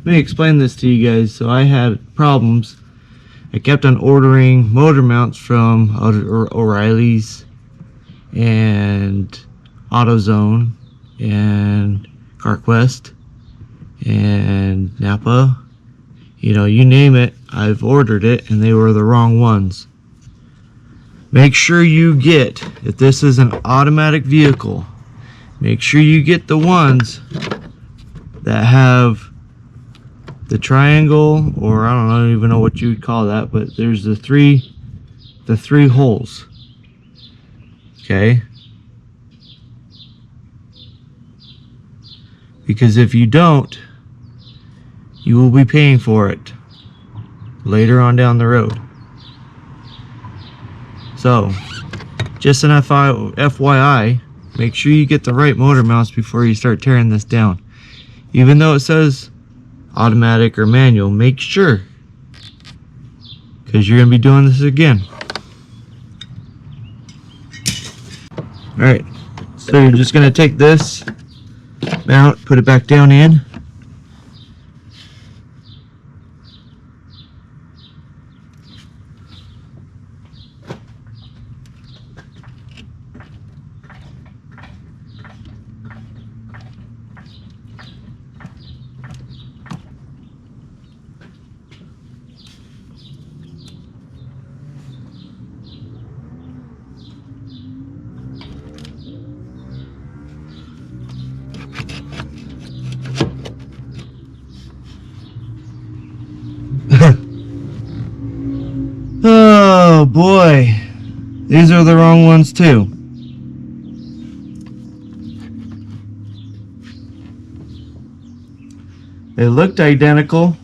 let me explain this to you guys. So I had problems. I kept on ordering motor mounts from O'Reilly's and AutoZone and CarQuest and Napa. You know, you name it, I've ordered it, and they were the wrong ones. Make sure you get, if this is an automatic vehicle, make sure you get the ones that have the triangle, or I don't even know what you would call that, but there's the three holes. Okay? Because if you don't, you will be paying for it later on down the road. So, just an FYI, make sure you get the right motor mounts before you start tearing this down. Even though it says automatic or manual, make sure, because you're going to be doing this again. Alright, so you're just going to take this mount, put it back down in. Oh boy, these are the wrong ones too. They looked identical,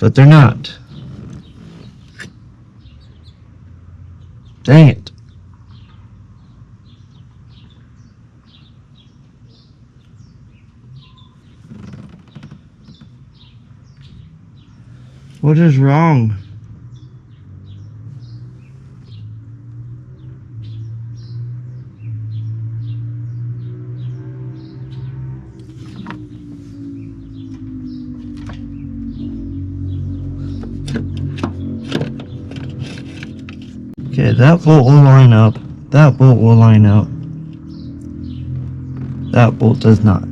but they're not. Dang it. What is wrong? Okay, that bolt will line up. That bolt will line up. That bolt does not.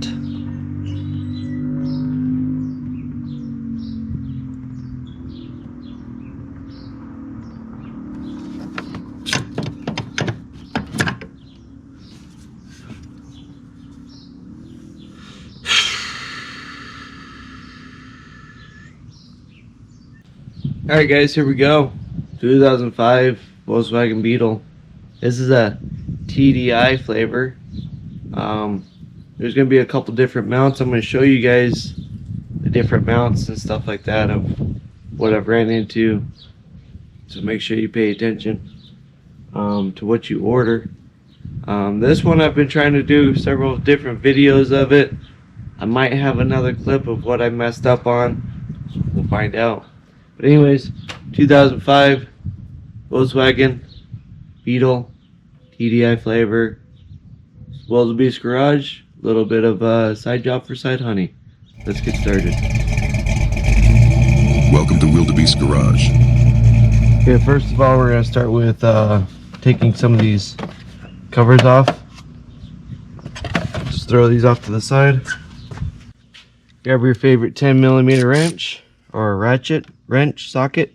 Alright guys, here we go. 2005 Volkswagen Beetle. This is a TDI flavor. There's going to be a couple different mounts. I'm going to show you guys the different mounts and stuff like that of what I've ran into. So make sure you pay attention to what you order. This one I've been trying to do several different videos of it. I might have another clip of what I messed up on. We'll find out. But anyways, 2005 Volkswagen Beetle TDI flavor, Wildebeest Garage, a little bit of a side job for Side Honey. Let's get started. Welcome to Wildebeest Garage. Okay, first of all, we're going to start with taking some of these covers off. Just throw these off to the side. Grab your favorite 10mm wrench or ratchet wrench socket.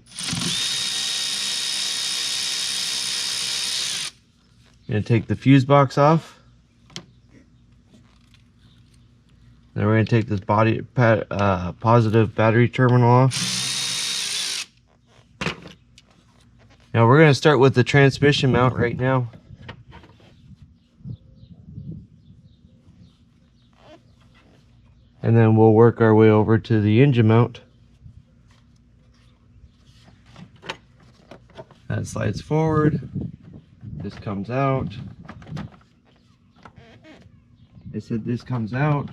I'm going to take the fuse box off. Then we're going to take this positive battery terminal off. Now we're going to start with the transmission mount right now. And then we'll work our way over to the engine mount. That slides forward. This comes out. I said this comes out.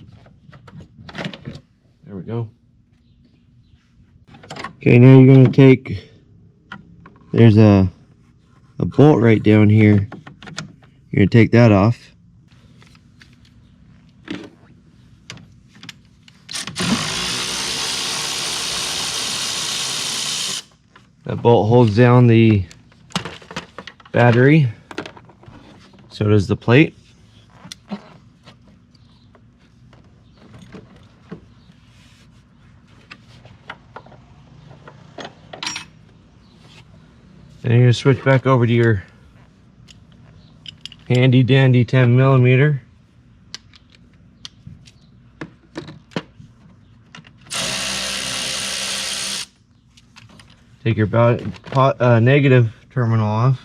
There we go. Okay, now you're going to take, there's a bolt right down here. You're going to take that off. That bolt holds down the battery. So does the plate. And you're going to switch back over to your handy dandy 10mm. Take your negative terminal off.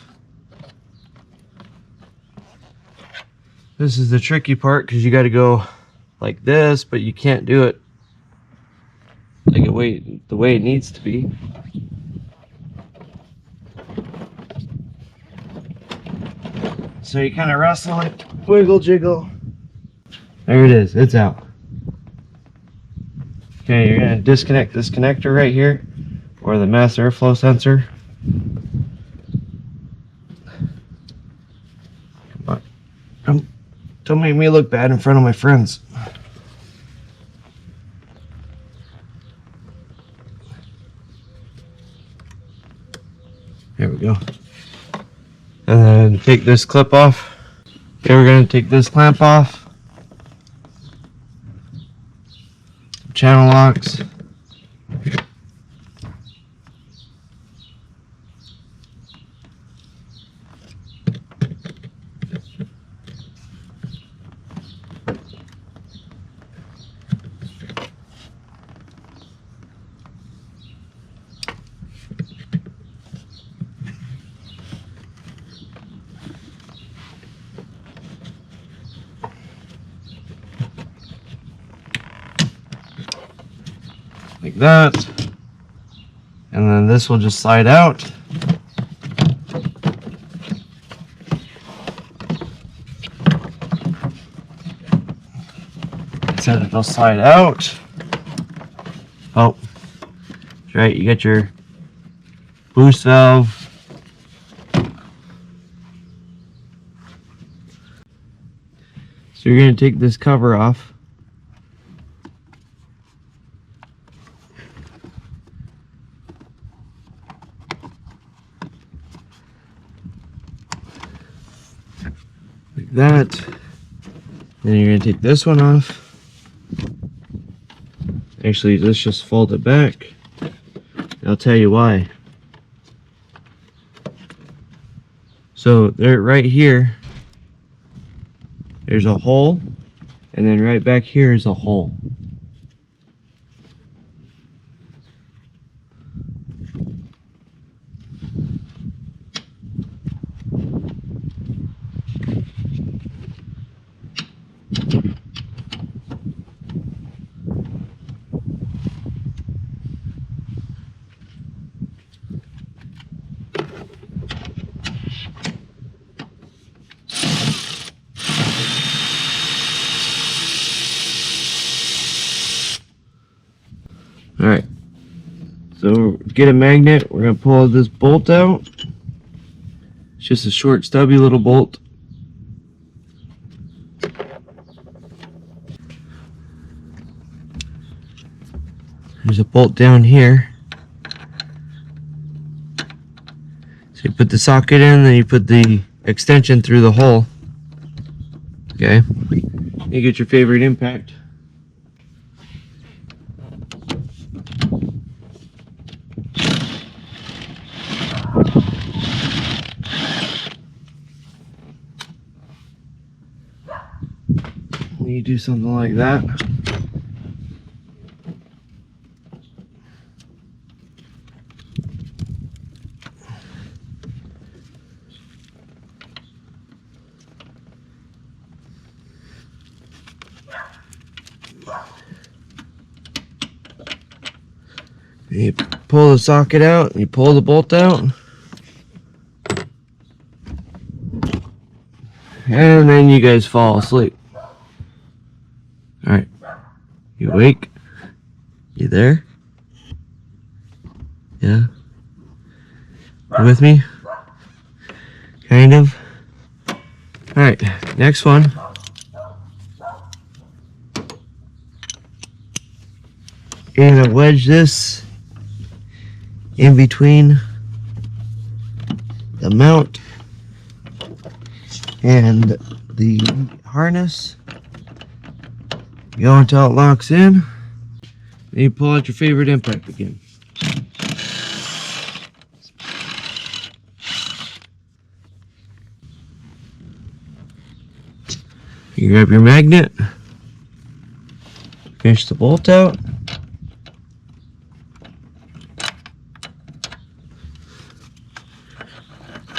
This is the tricky part because you got to go like this, but you can't do it like the way it needs to be. So you kind of wrestle it, wiggle, jiggle. There it is, it's out. Okay, you're gonna disconnect this connector right here, or the mass airflow sensor. Come on, don't make me look bad in front of my friends. There we go. And then take this clip off. Okay, we're going to take this clamp off. Channel locks. Like that, and then this will just slide out. Said it'll slide out. Oh, that's right, you got your boost valve. So you're going to take this cover off. Like that. Then you're going to take this one off. Actually, let's just fold it back. I'll tell you why. So there, right here, there's a hole, and then right back here is a hole. Alright, so get a magnet, we're going to pull this bolt out. It's just a short stubby little bolt. There's a bolt down here. So you put the socket in, then you put the extension through the hole. Okay, you get your favorite impact. You do something like that. You pull the socket out, and you pull the bolt out, and then you guys fall asleep. Alright, you awake? You there? Yeah? You with me? Kind of? Alright, next one. You're gonna wedge this in between the mount and the harness. You go until it locks in. Then you pull out your favorite impact again. You grab your magnet, finish the bolt out.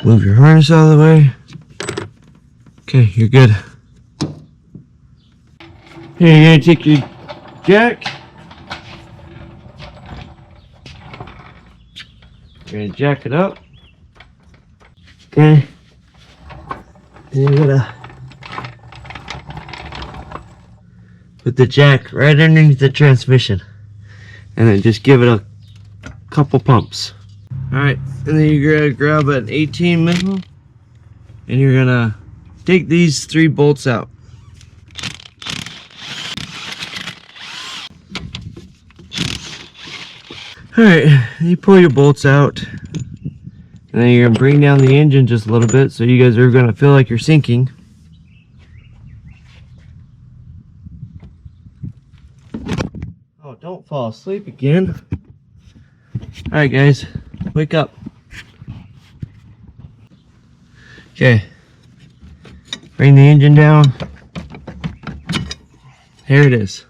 Move your harness out of the way. Okay, you're good. Here, you're gonna take your jack. You're gonna jack it up. Okay. And you're gonna put the jack right underneath the transmission. And then just give it a couple pumps. Alright, and then you're gonna grab an 18 mil and you're gonna take these 3 bolts out. Alright, you pull your bolts out, and then you're gonna bring down the engine just a little bit so you guys are gonna feel like you're sinking. Oh, don't fall asleep again. Alright guys, wake up. Okay, bring the engine down. Here it is.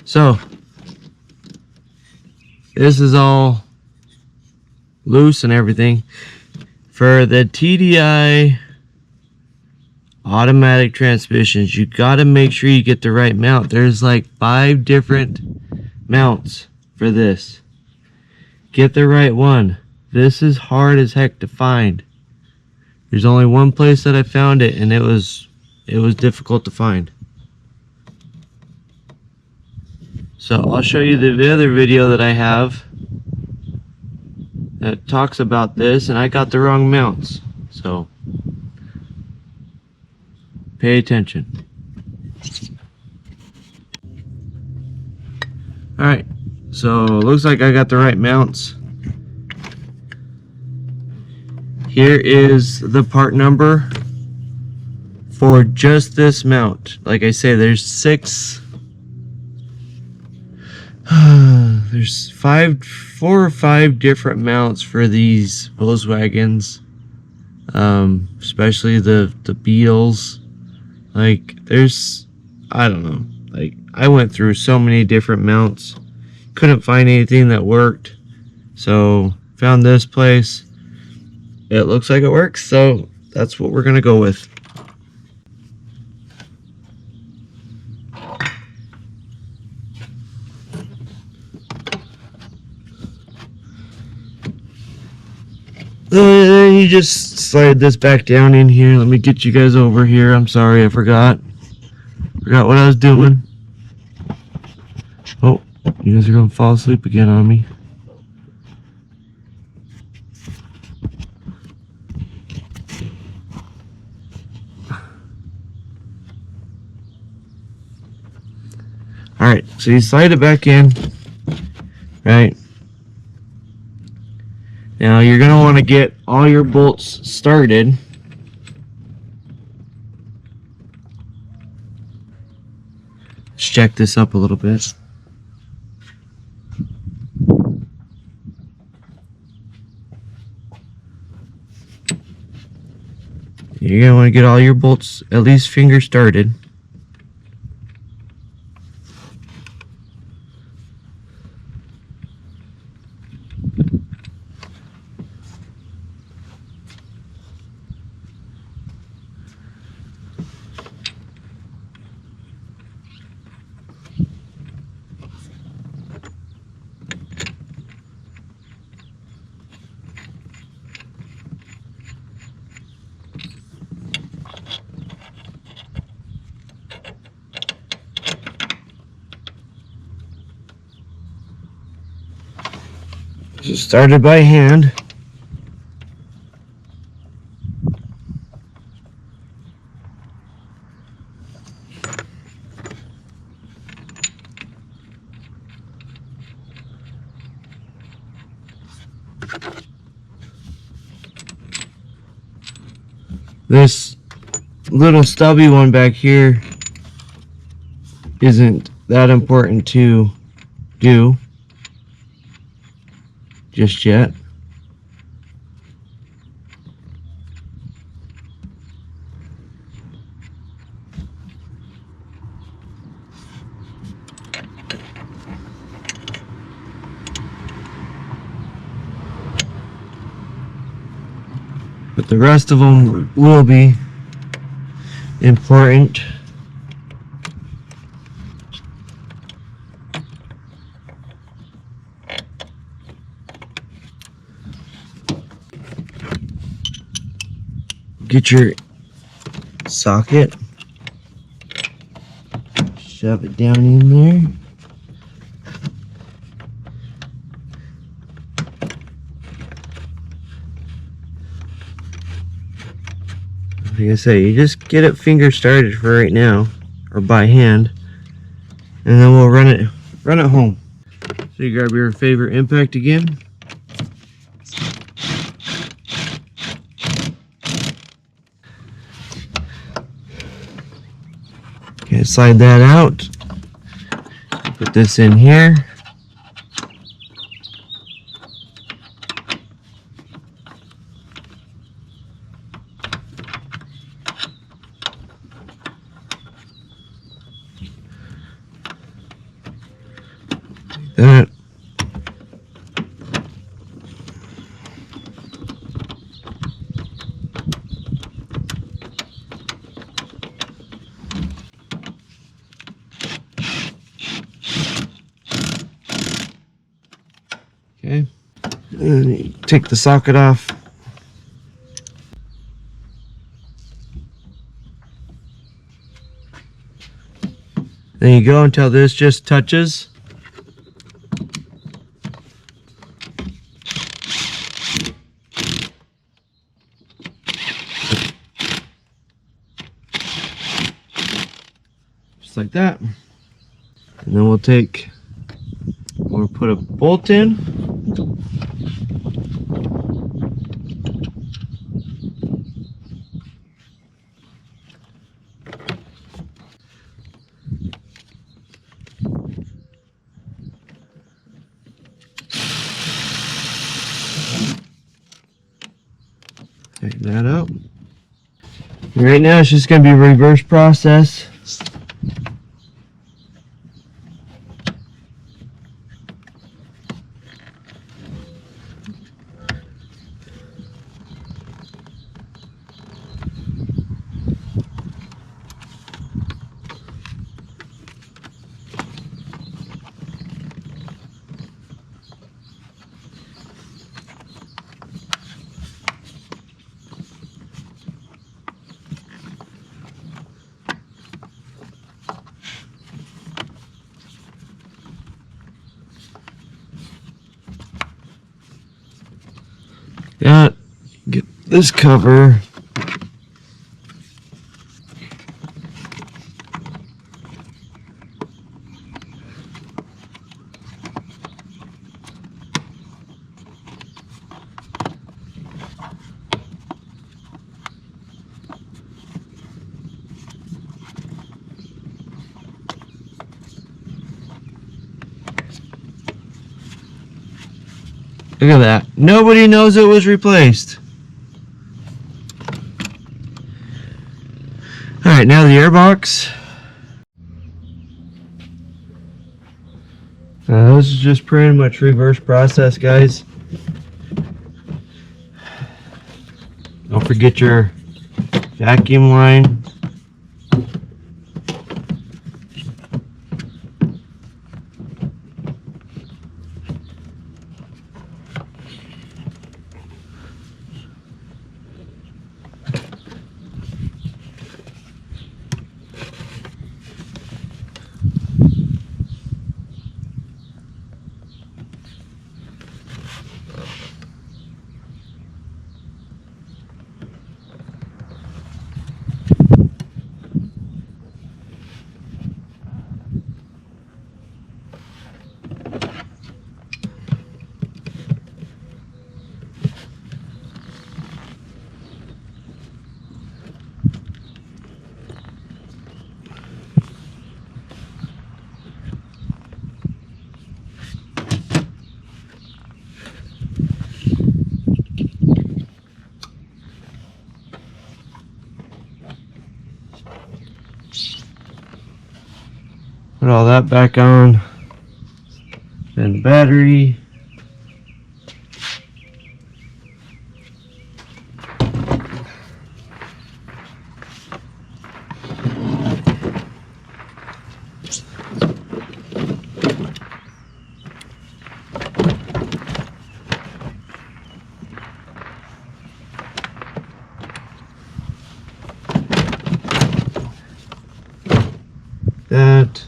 So, this is all loose and everything. For the TDI automatic transmissions, you gotta make sure you get the right mount. There's like 5 different mounts for this. Get the right one. This is hard as heck to find. There's only one place that I found it, and it was difficult to find. So I'll show you the other video that I have that talks about this, and I got the wrong mounts. So pay attention. Alright, so looks like I got the right mounts. Here is the part number for just this mount. Like I say, there's 4 or 5 different mounts for these Volkswagens, especially the Beetles. Like, I don't know, like, I went through so many different mounts, couldn't find anything that worked, so found this place. It looks like it works, so that's what we're gonna go with. Then you just slide this back down in here. Let me get you guys over here. I'm sorry, I forgot what I was doing. Oh, you guys are gonna fall asleep again on me. Alright, so you slide it back in, right? Now you're going to want to get all your bolts started. Let's jack this up a little bit. You're going to want to get all your bolts at least finger started. So started by hand. This little stubby one back here isn't that important to do just yet. But the rest of them will be important. Get your socket, shove it down in there. Like I say, you just get it finger started for right now, or by hand, and then we'll run it home. So you grab your favorite impact again. Okay, slide that out. Put this in here. That. Okay. And you take the socket off. There you go, until this just touches. Just like that. And then we'll put a bolt in. Tighten that up. Right now it's just going to be a reverse process. Got get this cover. Look at that. Nobody knows it was replaced. Alright, now the airbox. This is just pretty much reverse process, guys. Don't forget your vacuum line. Put all that back on. Then the battery. That.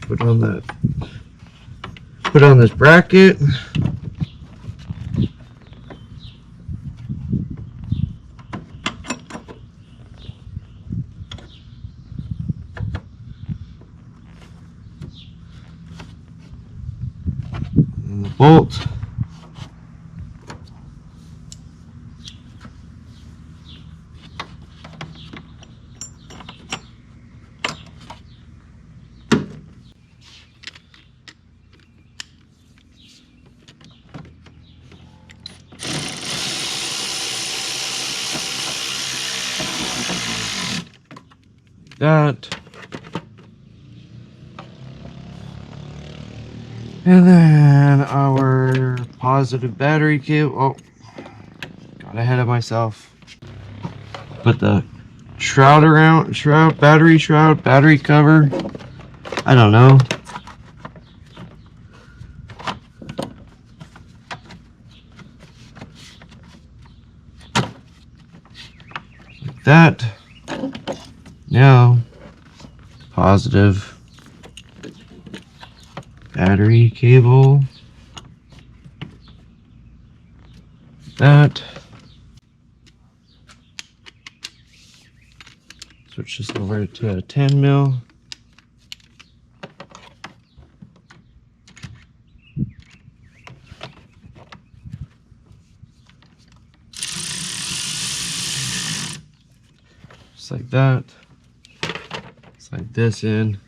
Put on that. Put on this bracket. And the bolt. That. And then our positive battery cable. Oh, got ahead of myself. Put the shroud around, battery cover. I don't know. Like that. Now, positive battery cable. That. Switch this over to a 10 mil. Just like that. Slide this in.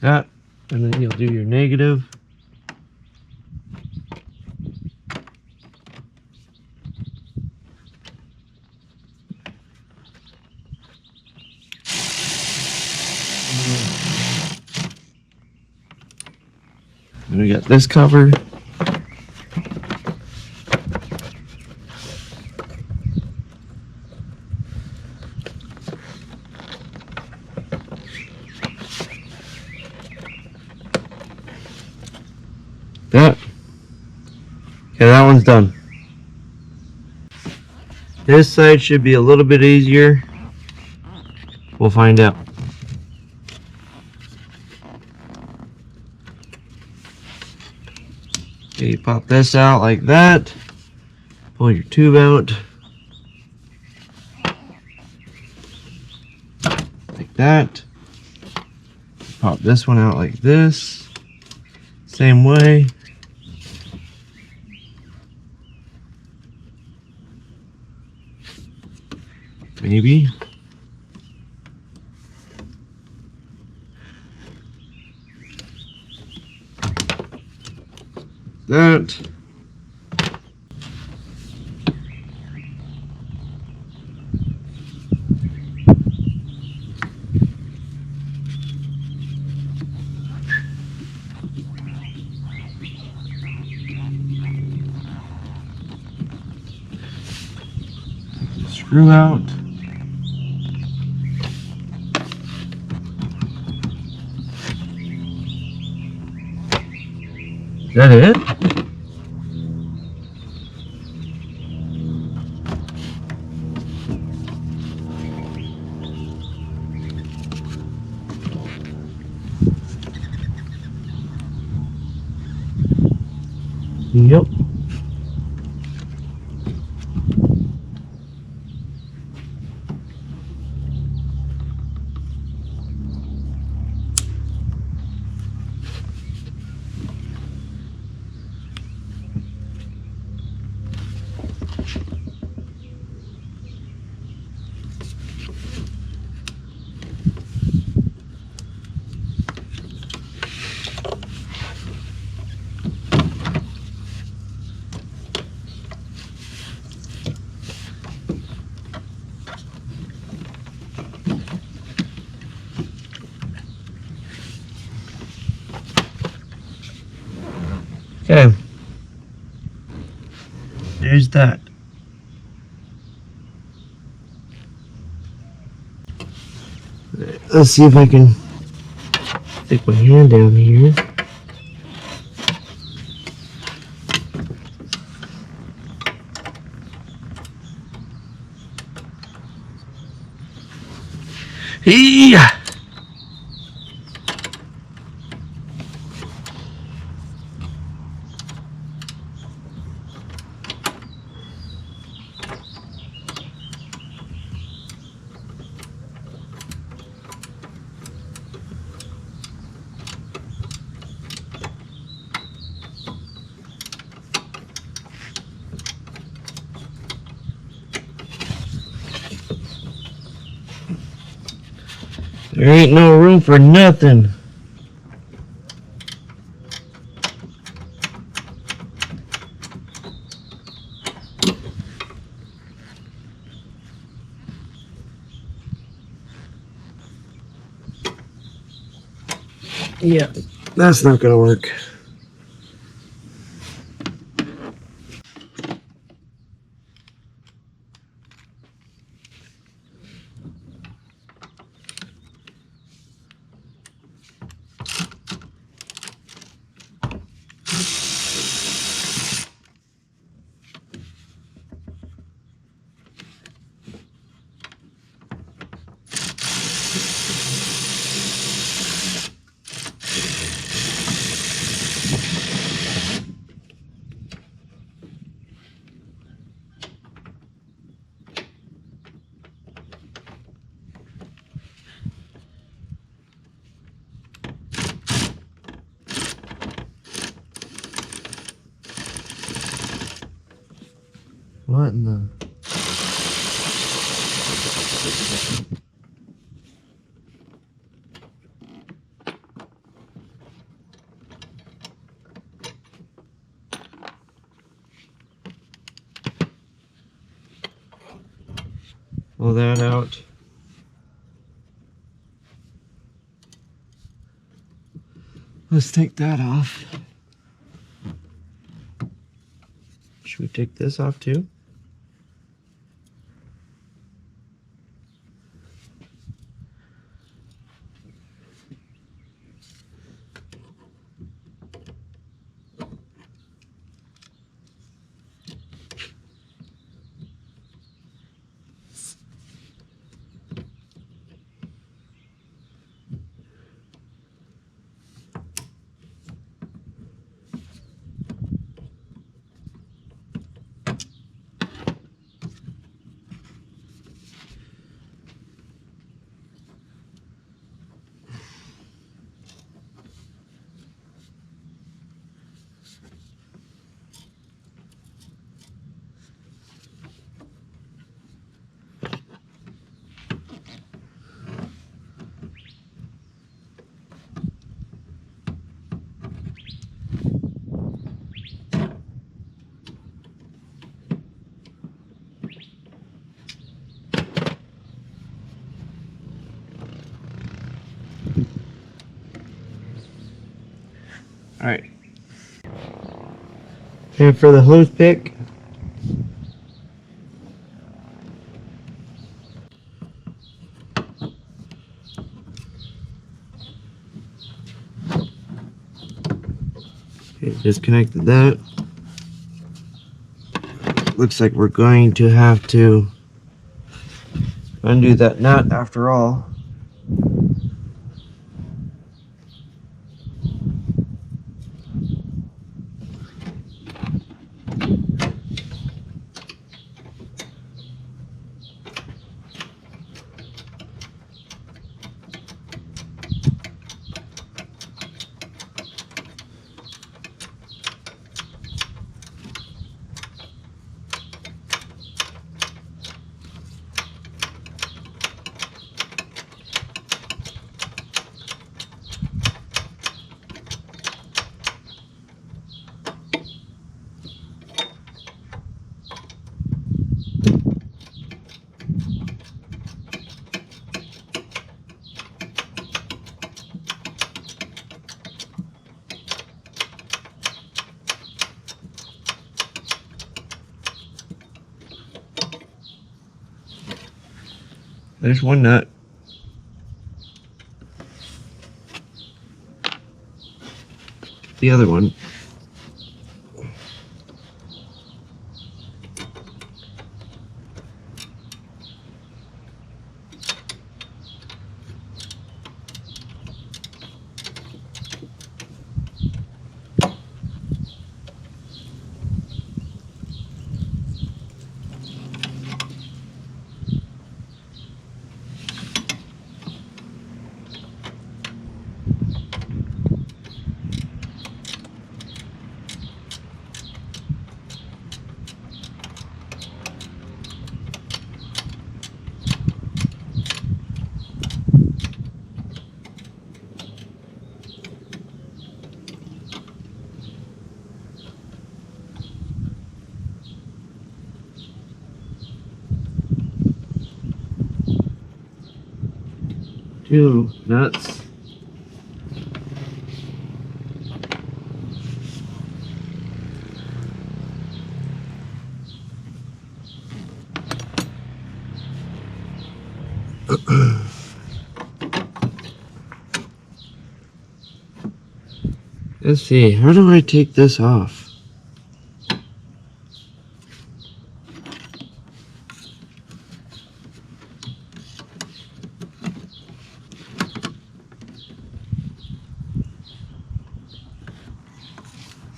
That, and then you'll do your negative. And we got this cover. That. Okay, that one's done. This side should be a little bit easier. We'll find out. Okay, you pop this out like that. Pull your tube out. Like that. Pop this one out like this. Same way. Maybe. That. Screw out. Is that it? Yep. Okay. There's that. Let's see if I can stick my hand down here. Yeah. There ain't no room for nothing. Yeah, that's not gonna work. What in the... Pull that out. Let's take that off. Should we take this off too? Alright. And for the hose pick, okay, disconnected that. Looks like we're going to have to undo that nut after all. there's one nut. The other one. Two nuts. Let's see, how do I take this off?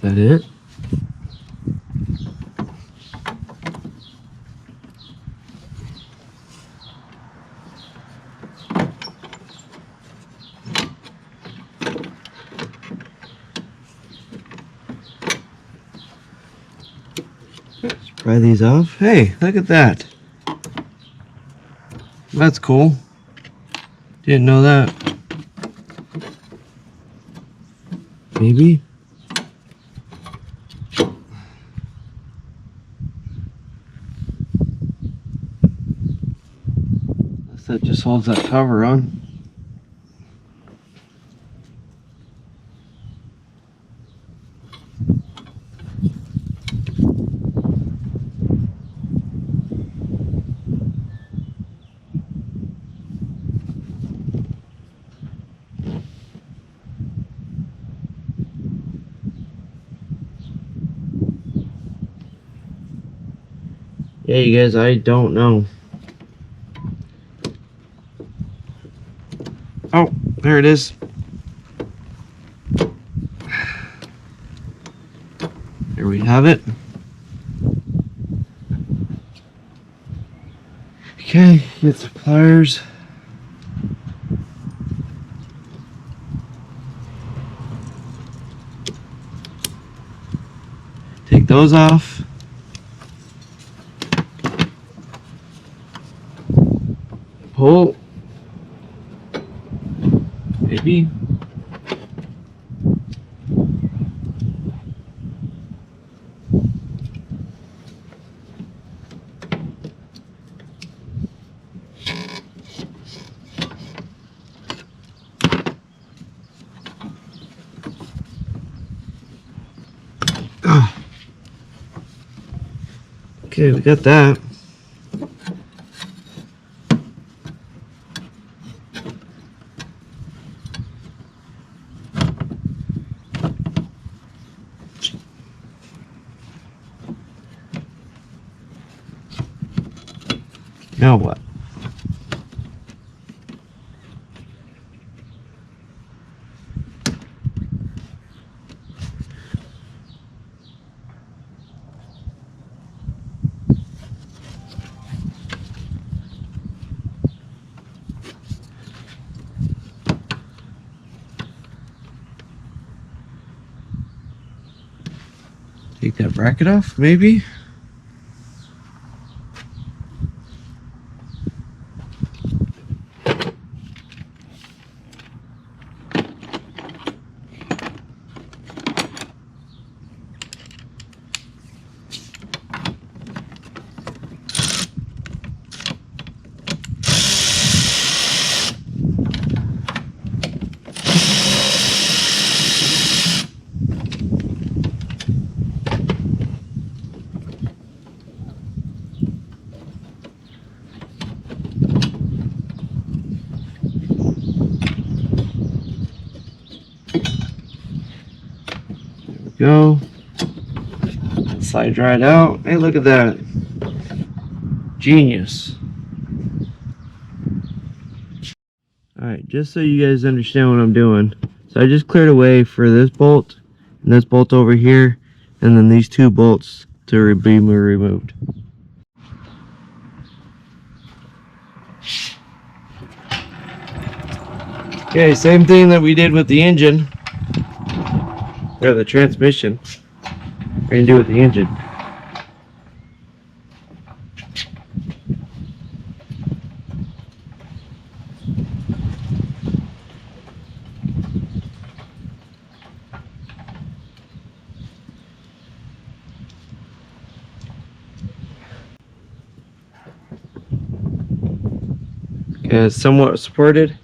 Is that it? Let's pry these off. Hey, look at that. That's cool. Didn't know that. Maybe? That just holds that cover on. Yeah, you guys, I don't know. Oh, there it is. Here we have it. Okay, get some pliers. Take those off. Pull. Maybe. Okay, we got that. Now what? Take that bracket off, maybe? go. Slide right out. Hey, look at that. Genius. Alright, just so you guys understand what I'm doing. So I just cleared away for this bolt and this bolt over here, and then these two bolts to be removed. Okay, same thing that we did with the engine, or the transmission, we're going to do with the engine. Okay, it's somewhat supported.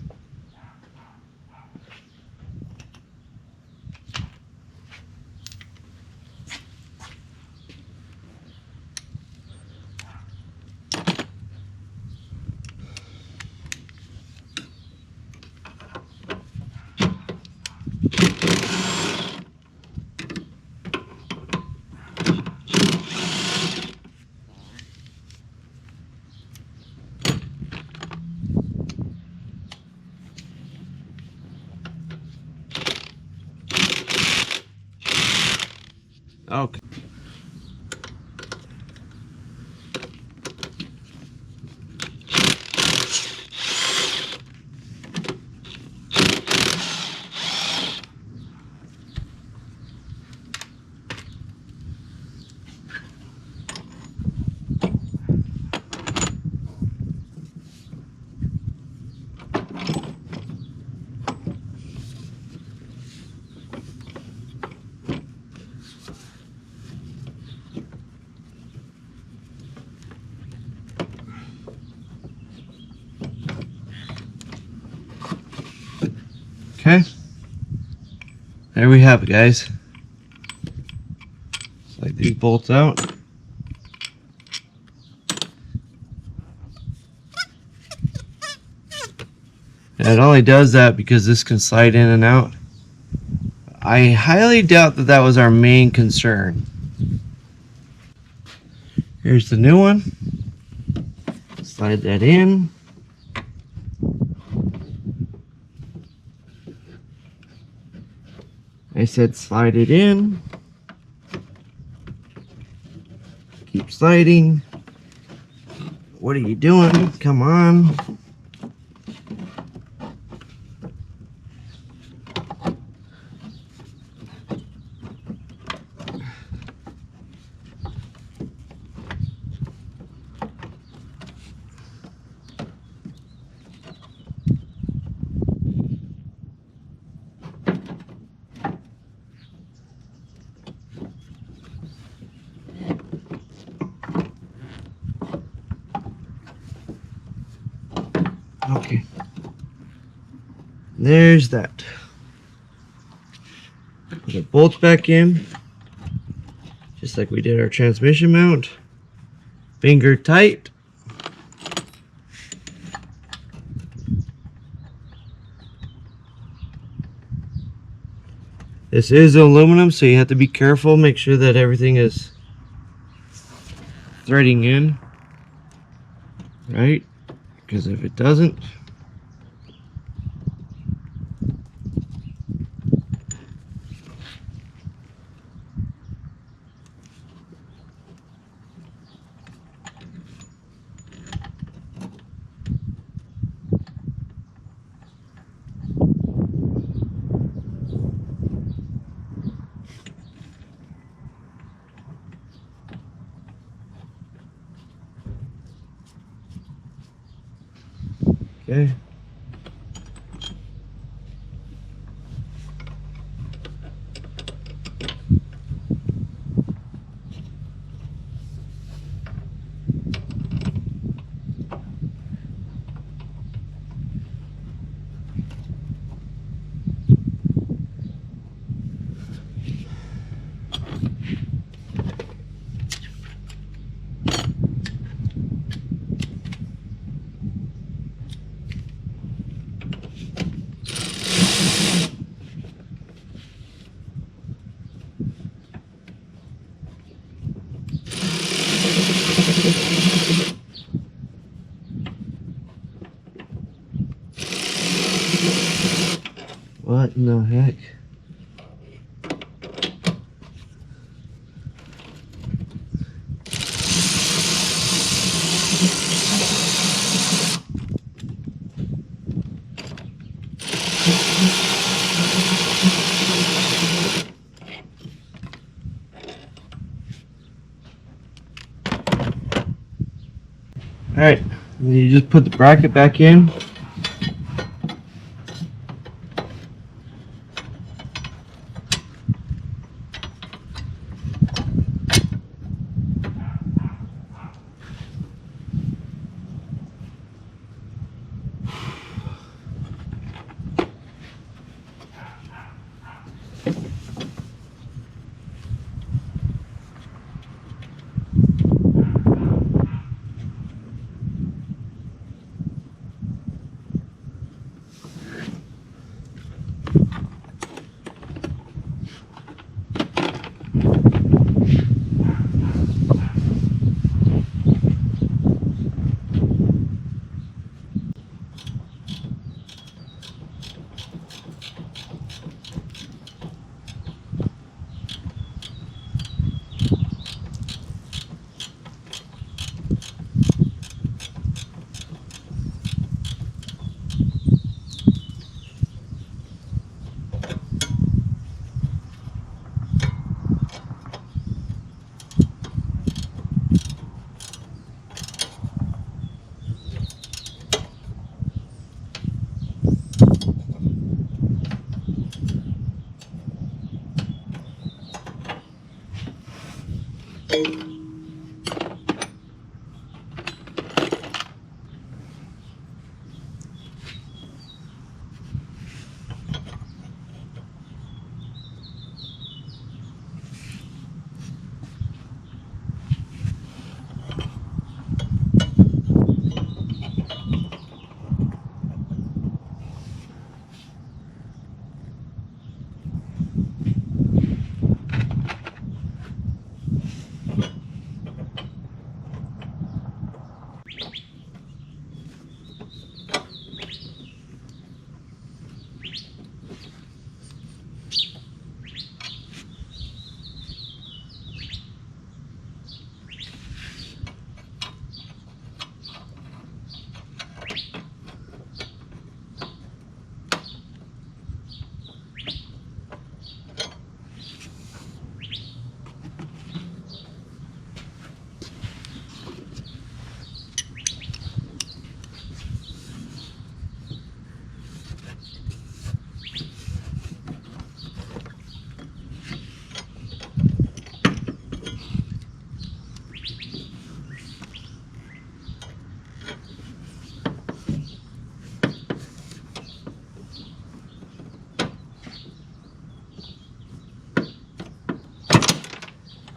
Okay. Okay, there we have it, guys. Slide these bolts out. And it only does that because this can slide in and out. I highly doubt that that was our main concern. Here's the new one. Slide that in. I said slide it in. Keep sliding. What are you doing? Come on. Okay, there's that. Put the bolts back in, just like we did our transmission mount. Finger tight. This is aluminum, so you have to be careful. Make sure that everything is threading in, right? Because if it doesn't, okay. No heck. Alright, you just put the bracket back in.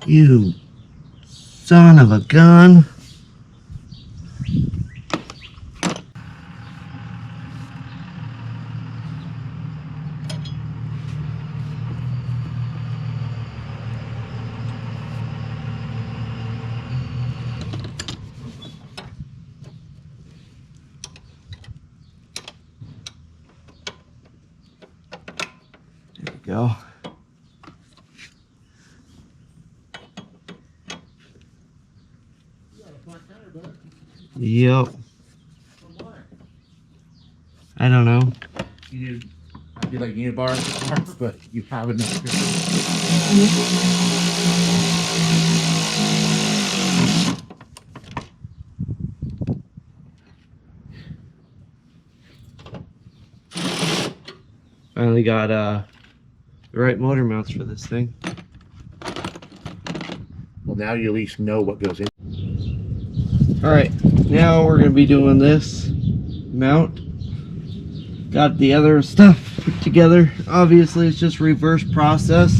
You son of a gun. There we go. Yep. I don't know. I feel like you need a bar, but you have enough. Finally got the right motor mounts for this thing. Well, now you at least know what goes in. Alright, now we're going to be doing this mount. Got the other stuff put together. Obviously, it's just reverse process.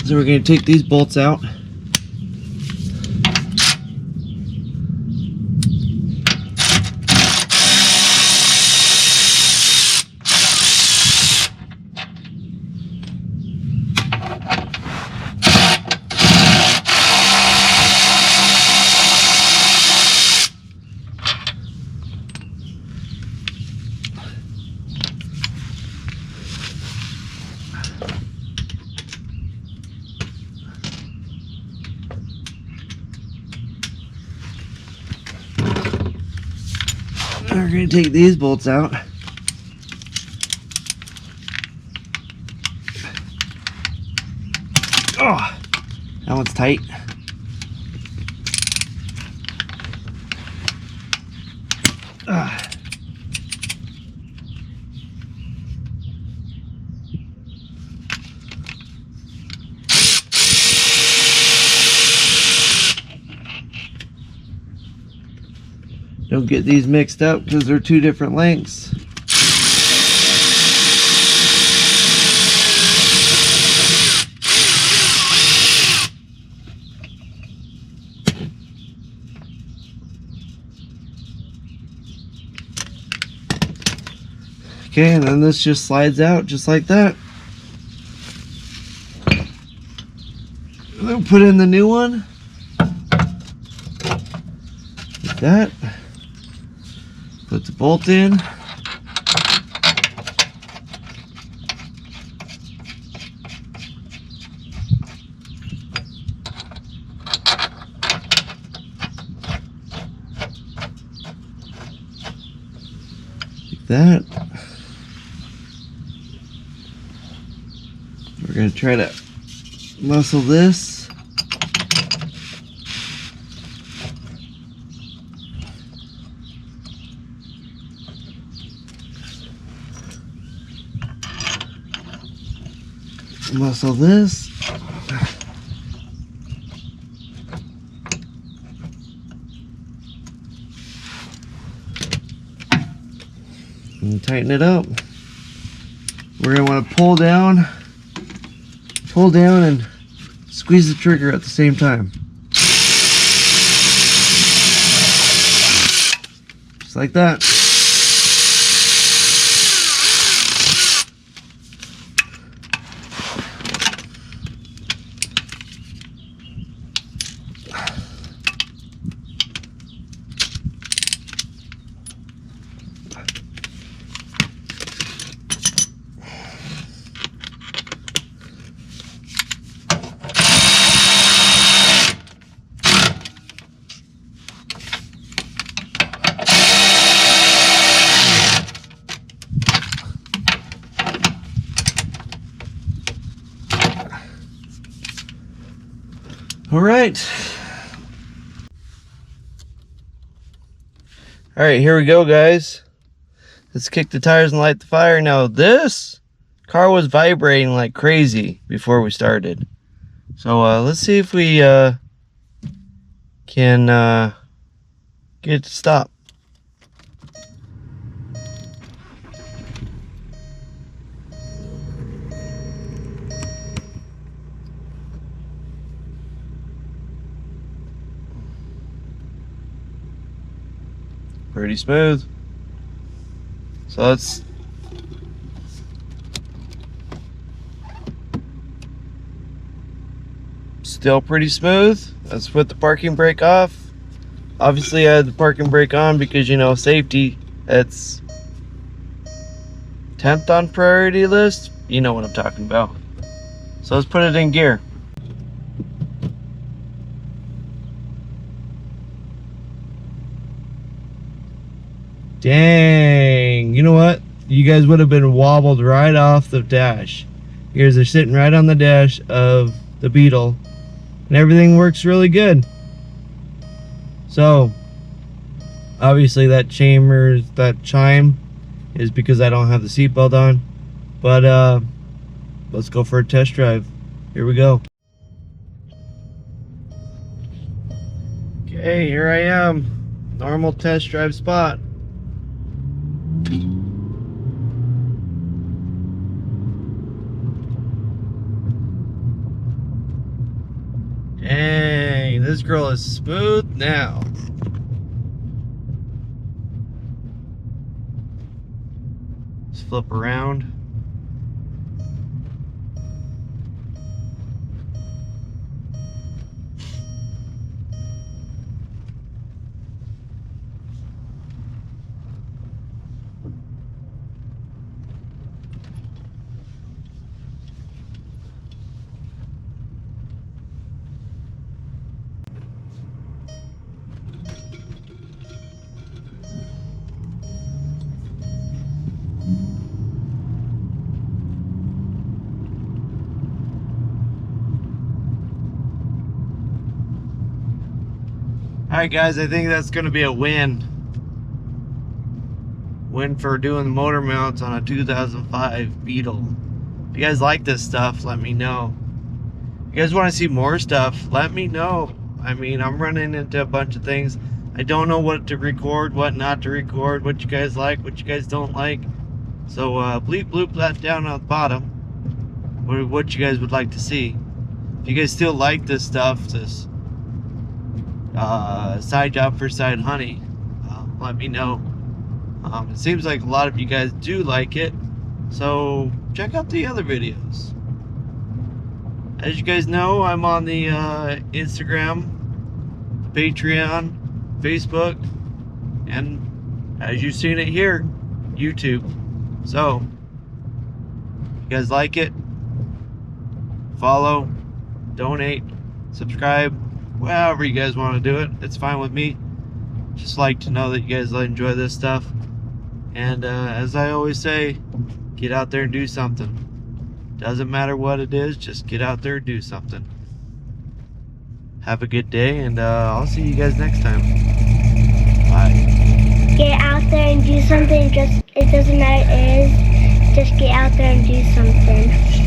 So we're going to take these bolts out. We're gonna take these bolts out. Oh, that one's tight. Don't get these mixed up because they're two different lengths. Okay, and then this just slides out just like that. And then put in the new one. Like that. Put the bolt in. Like that. We're going to try to muscle this. Muscle this. And tighten it up. We're going to want to pull down and squeeze the trigger at the same time. Just like that. All right, here we go, guys. Let's kick the tires and light the fire. Now, this car was vibrating like crazy before we started. So let's see if we can get it to stop. Pretty smooth. So let's still pretty smooth. Let's put the parking brake off. Obviously I had the parking brake on because, you know, safety, it's 10th on priority list. You know what I'm talking about. So let's put it in gear. Dang, you know what? You guys would have been wobbled right off the dash. You guys are sitting right on the dash of the Beetle, and everything works really good. So, obviously that chime is because I don't have the seatbelt on. But let's go for a test drive. Here we go. Okay, here I am. Normal test drive spot. Dang, this girl is smooth now. Let's flip around. Alright guys, I think that's going to be a win. Win for doing the motor mounts on a 2005 Beetle. If you guys like this stuff, let me know. If you guys want to see more stuff, let me know. I mean, I'm running into a bunch of things. I don't know what to record, what not to record, what you guys like, what you guys don't like. So bleep bloop that down on the bottom. What you guys would like to see. If you guys still like this stuff, this side job for side honey, let me know. It seems like a lot of you guys do like it, so check out the other videos. As you guys know, I'm on the Instagram, Patreon, Facebook, and as you've seen it here, YouTube. So if you guys like it, follow, donate, subscribe, however you guys want to do it. It's fine with me. Just like to know that you guys enjoy this stuff. And as I always say, get out there and do something. Doesn't matter what it is, just get out there and do something. Have a good day, and I'll see you guys next time. Bye. Get out there and do something. It doesn't matter what it is. Just get out there and do something.